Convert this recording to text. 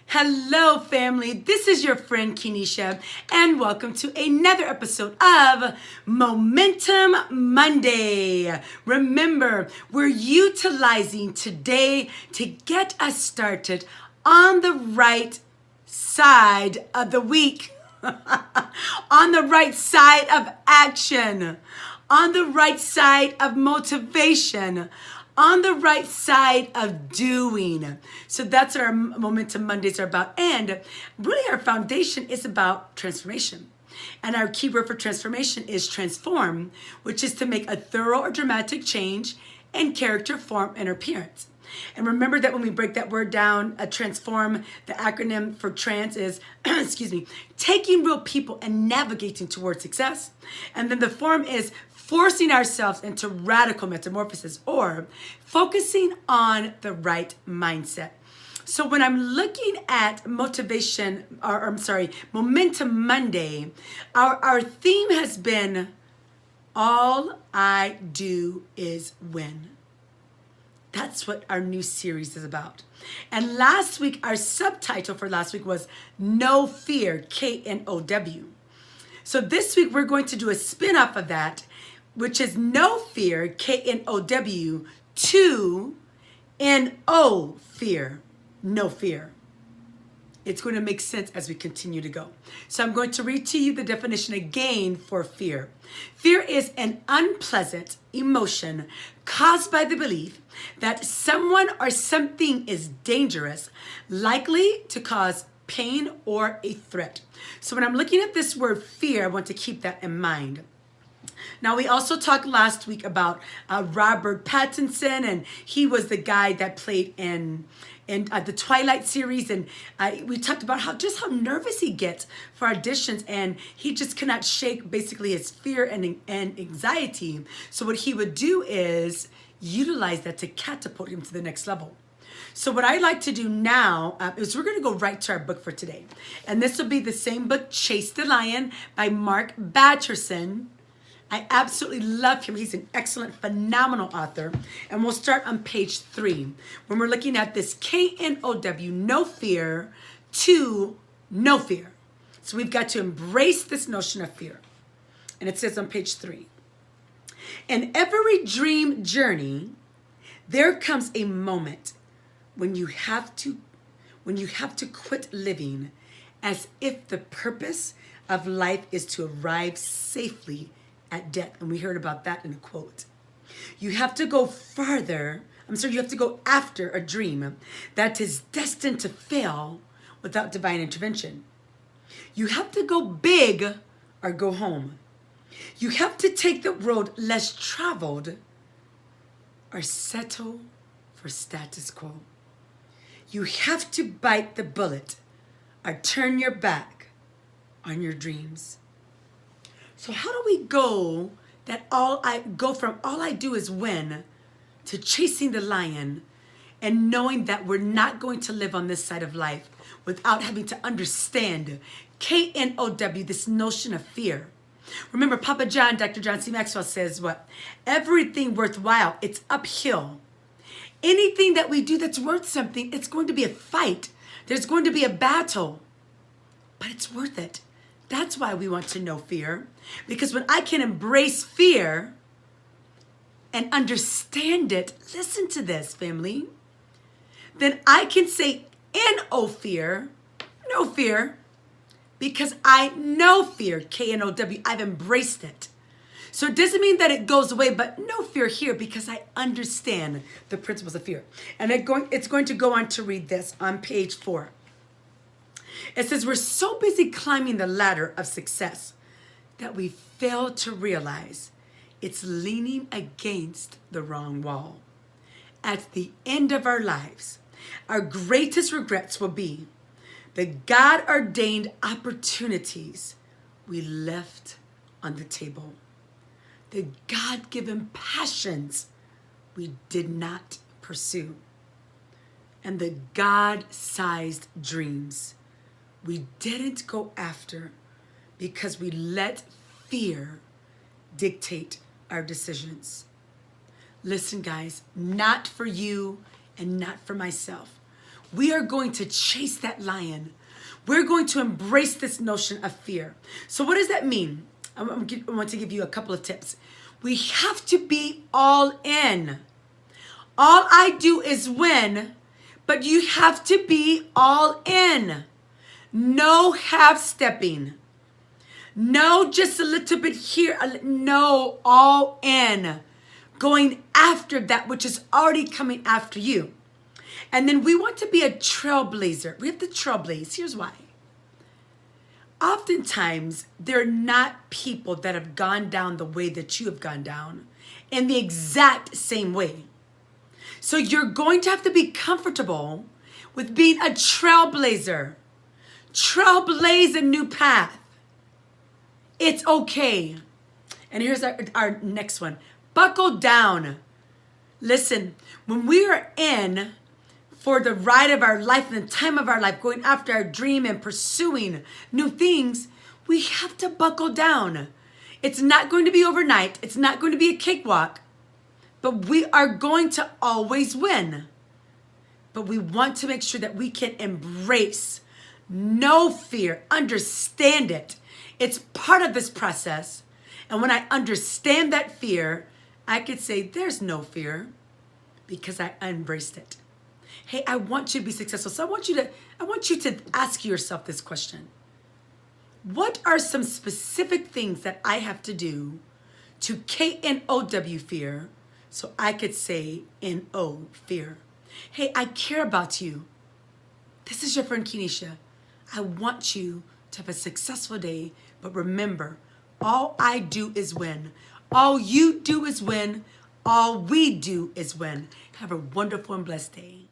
Hello, family. This is your friend Kenesha, and welcome to another episode of Momentum Monday. Remember, we're utilizing today to get us started on the right side of the week, on the right side of action, on the right side of motivation, on the right side of doing. So that's what our Momentum Mondays are about. And really our foundation is about transformation. And our keyword for transformation is transform, which is to make a thorough or dramatic change in character, form, and appearance. And remember that when we break that word down, transform, the acronym for trans is, taking real people and navigating towards success. And then the form is forcing ourselves into radical metamorphosis or focusing on the right mindset. So when I'm looking at Momentum Monday, our theme has been, all I do is win. That's what our new series is about. And last week, our subtitle for last week was No Fear, K-N-O-W. So this week, we're going to do a spin-off of that, which is No Fear, K-N-O-W, to N-O Fear, No Fear. It's going to make sense as we continue to go. So I'm going to read to you the definition again for fear. Fear is an unpleasant emotion caused by the belief that someone or something is dangerous, likely to cause pain or a threat. So when I'm looking at this word fear, I want to keep that in mind. Now, we also talked last week about Robert Pattinson, and he was the guy that played in the Twilight series, and we talked about how nervous he gets for auditions, and he just cannot shake basically his fear and anxiety. So what he would do is utilize that to catapult him to the next level. So what I like to do now is we're going to go right to our book for today, and this will be the same book, Chase the Lion by Mark Batterson. I absolutely love him. He's an excellent, phenomenal author. And we'll start on page 3 when we're looking at this K-N-O-W, no fear, to no fear. So we've got to embrace this notion of fear. And it says on page 3, in every dream journey, there comes a moment when you have to quit living as if the purpose of life is to arrive safely at death. And we heard about that in a quote. You have to go you have to go after a dream that is destined to fail without divine intervention. You have to go big or go home. You have to take the road less traveled or settle for status quo. You have to bite the bullet or turn your back on your dreams. So how do we go from all I do is win to chasing the lion and knowing that we're not going to live on this side of life without having to understand K-N-O-W, this notion of fear? Remember, Papa John, Dr. John C. Maxwell says what? Everything worthwhile, it's uphill. Anything that we do that's worth something, it's going to be a fight. There's going to be a battle, but it's worth it. That's why we want to know fear. Because when I can embrace fear and understand it, listen to this, family, then I can say, N-O fear, no fear, because I know fear, K-N-O-W, I've embraced it. So it doesn't mean that it goes away, but no fear here because I understand the principles of fear. And it's going to go on to read this on page 4. It says, we're so busy climbing the ladder of success that we fail to realize it's leaning against the wrong wall. At the end of our lives, our greatest regrets will be the God-ordained opportunities we left on the table, the God-given passions we did not pursue, and the God-sized dreams we didn't go after because we let fear dictate our decisions. Listen, guys, not for you and not for myself. we are going to chase that lion. We're going to embrace this notion of fear. So what does that mean? I want to give you a couple of tips. We have to be all in. All I do is win, but you have to be all in. No half-stepping. No, just a little bit here. No, all in. Going after that which is already coming after you. And then we want to be a trailblazer. We have to trailblaze. Here's why. Oftentimes, they're not people that have gone down the way that you have gone down in the exact same way. So you're going to have to be comfortable with being a trailblazer. Trailblaze a new path. It's okay. And here's our next one. Buckle down. Listen, when we are in for the ride of our life and the time of our life, going after our dream and pursuing new things, we have to buckle down. It's not going to be overnight. It's not going to be a cakewalk. But we are going to always win. But we want to make sure that we can embrace no fear, understand it. It's part of this process. And when I understand that fear, I could say there's no fear because I embraced it. Hey, I want you to be successful. So I want you to ask yourself this question. What are some specific things that I have to do to KNOW fear so I could say NO fear? Hey, I care about you. This is your friend Kenesha. I want you to have a successful day, but remember, all I do is win. All you do is win. All we do is win. Have a wonderful and blessed day.